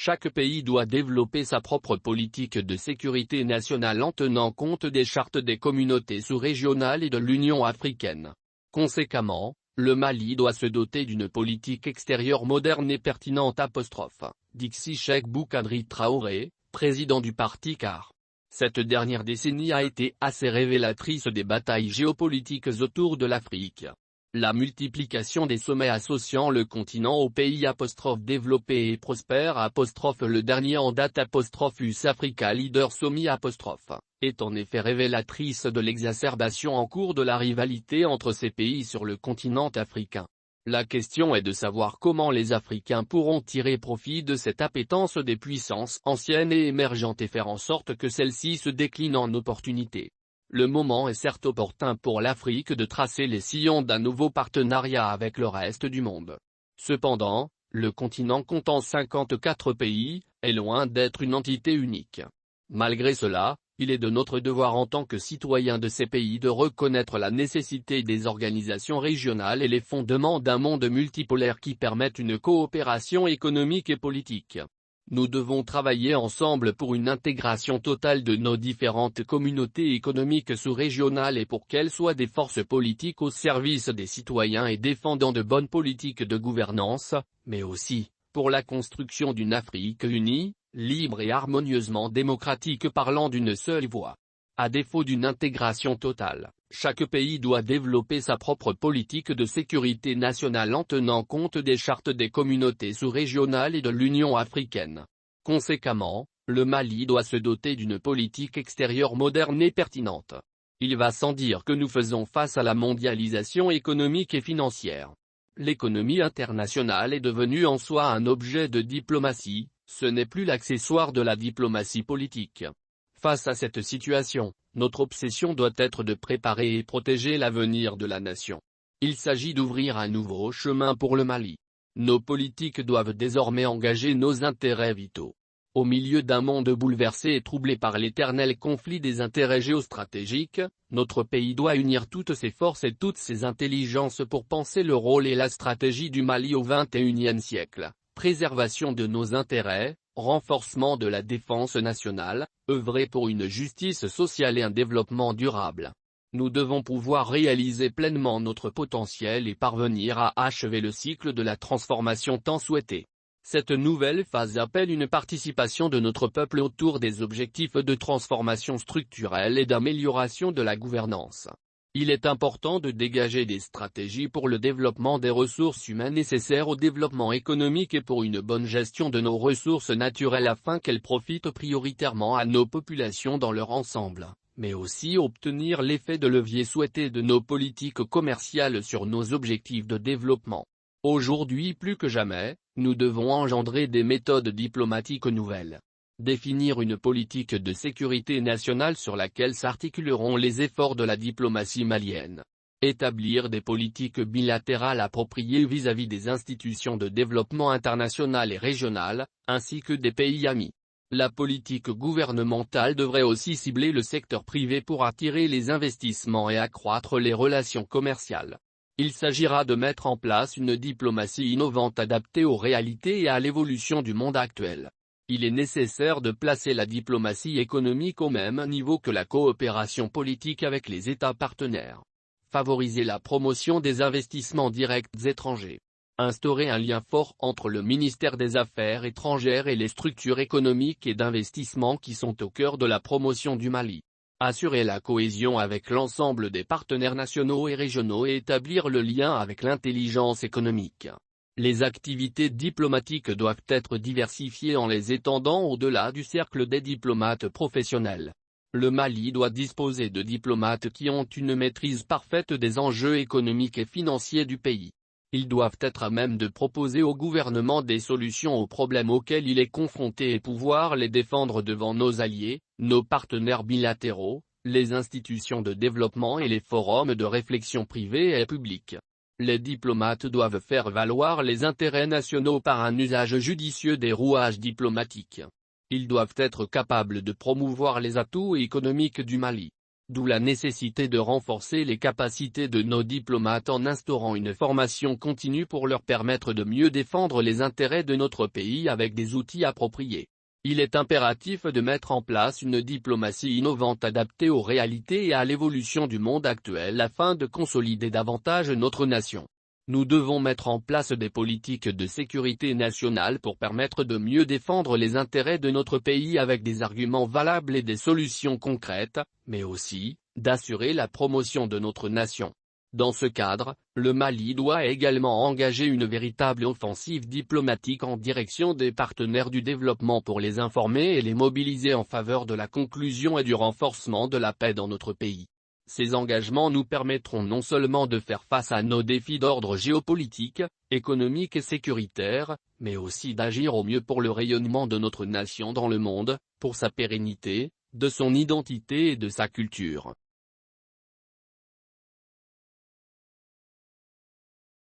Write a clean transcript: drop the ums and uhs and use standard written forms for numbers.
Chaque pays doit développer sa propre politique de sécurité nationale en tenant compte des chartes des communautés sous-régionales et de l'Union africaine. Conséquemment, le Mali doit se doter d'une politique extérieure moderne et pertinente. Dixi Cheikh Boukadri Traoré, président du parti CAR. Cette dernière décennie a été assez révélatrice des batailles géopolitiques autour de l'Afrique. La multiplication des sommets associant le continent aux pays développés et prospères le dernier en date US Africa Leader Summit est en effet révélatrice de l'exacerbation en cours de la rivalité entre ces pays sur le continent africain. La question est de savoir comment les Africains pourront tirer profit de cette appétence des puissances anciennes et émergentes et faire en sorte que celle-ci se décline en opportunités. Le moment est certes opportun pour l'Afrique de tracer les sillons d'un nouveau partenariat avec le reste du monde. Cependant, le continent comptant 54 pays, est loin d'être une entité unique. Malgré cela, il est de notre devoir en tant que citoyens de ces pays de reconnaître la nécessité des organisations régionales et les fondements d'un monde multipolaire qui permettent une coopération économique et politique. Nous devons travailler ensemble pour une intégration totale de nos différentes communautés économiques sous-régionales et pour qu'elles soient des forces politiques au service des citoyens et défendant de bonnes politiques de gouvernance, mais aussi, pour la construction d'une Afrique unie, libre et harmonieusement démocratique parlant d'une seule voix. À défaut d'une intégration totale, chaque pays doit développer sa propre politique de sécurité nationale en tenant compte des chartes des communautés sous-régionales et de l'Union africaine. Conséquemment, le Mali doit se doter d'une politique extérieure moderne et pertinente. Il va sans dire que nous faisons face à la mondialisation économique et financière. L'économie internationale est devenue en soi un objet de diplomatie, ce n'est plus l'accessoire de la diplomatie politique. Face à cette situation, notre obsession doit être de préparer et protéger l'avenir de la nation. Il s'agit d'ouvrir un nouveau chemin pour le Mali. Nos politiques doivent désormais engager nos intérêts vitaux. Au milieu d'un monde bouleversé et troublé par l'éternel conflit des intérêts géostratégiques, notre pays doit unir toutes ses forces et toutes ses intelligences pour penser le rôle et la stratégie du Mali au XXIe siècle. Préservation de nos intérêts, renforcement de la défense nationale, œuvrer pour une justice sociale et un développement durable. Nous devons pouvoir réaliser pleinement notre potentiel et parvenir à achever le cycle de la transformation tant souhaité. Cette nouvelle phase appelle une participation de notre peuple autour des objectifs de transformation structurelle et d'amélioration de la gouvernance. Il est important de dégager des stratégies pour le développement des ressources humaines nécessaires au développement économique et pour une bonne gestion de nos ressources naturelles afin qu'elles profitent prioritairement à nos populations dans leur ensemble, mais aussi obtenir l'effet de levier souhaité de nos politiques commerciales sur nos objectifs de développement. Aujourd'hui plus que jamais, nous devons engendrer des méthodes diplomatiques nouvelles. Définir une politique de sécurité nationale sur laquelle s'articuleront les efforts de la diplomatie malienne. Établir des politiques bilatérales appropriées vis-à-vis des institutions de développement international et régional, ainsi que des pays amis. La politique gouvernementale devrait aussi cibler le secteur privé pour attirer les investissements et accroître les relations commerciales. Il s'agira de mettre en place une diplomatie innovante adaptée aux réalités et à l'évolution du monde actuel. Il est nécessaire de placer la diplomatie économique au même niveau que la coopération politique avec les États partenaires. Favoriser la promotion des investissements directs étrangers. Instaurer un lien fort entre le ministère des Affaires étrangères et les structures économiques et d'investissement qui sont au cœur de la promotion du Mali. Assurer la cohésion avec l'ensemble des partenaires nationaux et régionaux et établir le lien avec l'intelligence économique. Les activités diplomatiques doivent être diversifiées en les étendant au-delà du cercle des diplomates professionnels. Le Mali doit disposer de diplomates qui ont une maîtrise parfaite des enjeux économiques et financiers du pays. Ils doivent être à même de proposer au gouvernement des solutions aux problèmes auxquels il est confronté et pouvoir les défendre devant nos alliés, nos partenaires bilatéraux, les institutions de développement et les forums de réflexion privés et publics. Les diplomates doivent faire valoir les intérêts nationaux par un usage judicieux des rouages diplomatiques. Ils doivent être capables de promouvoir les atouts économiques du Mali. D'où la nécessité de renforcer les capacités de nos diplomates en instaurant une formation continue pour leur permettre de mieux défendre les intérêts de notre pays avec des outils appropriés. Il est impératif de mettre en place une diplomatie innovante adaptée aux réalités et à l'évolution du monde actuel afin de consolider davantage notre nation. Nous devons mettre en place des politiques de sécurité nationale pour permettre de mieux défendre les intérêts de notre pays avec des arguments valables et des solutions concrètes, mais aussi, d'assurer la promotion de notre nation. Dans ce cadre, le Mali doit également engager une véritable offensive diplomatique en direction des partenaires du développement pour les informer et les mobiliser en faveur de la conclusion et du renforcement de la paix dans notre pays. Ces engagements nous permettront non seulement de faire face à nos défis d'ordre géopolitique, économique et sécuritaire, mais aussi d'agir au mieux pour le rayonnement de notre nation dans le monde, pour sa pérennité, de son identité et de sa culture.